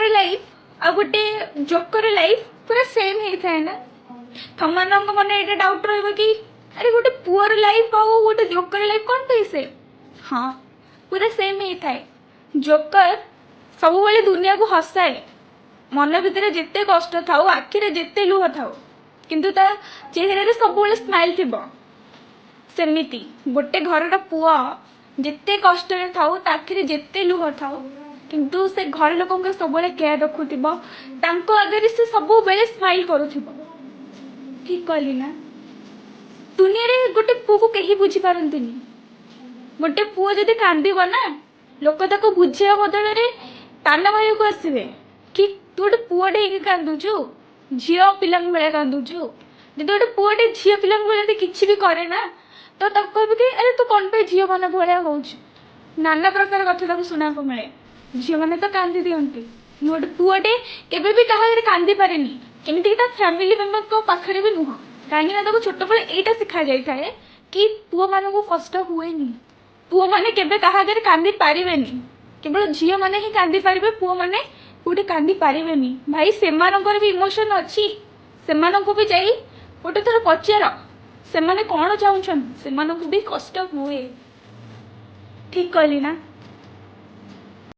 Life आ गोटे joker life पूरा same होता है ना तुम मन ये डाउट रही अरे गोटे पुअर लाइफ आउ गोटे जोकर लाइफ कौन पे से हाँ पूरा सेम होता है जोकर सब बेले दुनिया को हसाए मन भितर जिते कष्ट थाउ आखिरे जिते लुह थाउ किंतु ता चेहरे सब स्माइल थी सेमिति गोटे घर पुआ जिते कष्ट थाउ आखिरे जिते लुह थाउ किंतु से घर लोक सब केयर रखुव आगे से सब बेले स्माइल करुथिबो ठीक कहली ना दुनिया रे गोटे पुओ को कहीं बुझी पारंतिनी गोटे पुओ जदि कांदिबो ना लोक ताको बुझिया बदल रे ताना मारिया को आसबे कि तू गोटे पुओटे ही कांदुचु झील पिला बेले कांदुचु जब गोटे पुओटे झील पिला बेले किसी भी करे ना तो कह कि अरे तू कौन पे झील मान भाया हो नाना प्रकार कथा शुणा मिले झील मैंने तो कांदी दिखती गोटे पुओटे केवे भी क्या कांदी पारे केमती फैमिली मेम्बर को पाखे भी नुह कहीं छोट बड़े यहाँ शिखा जाए कि पुओ मान को कष्ट हुए पुओ मैंने केवे क्या कांदी पारे केवल झील मैंने ही कांदी पारे पुओ मैंने गोटे कांदी पारे भाई से भी इमोशन अच्छी से भी जाई गोटे थर पचार से कौन चाहूँ से भी कष्ट हुए ठीक कहली ना।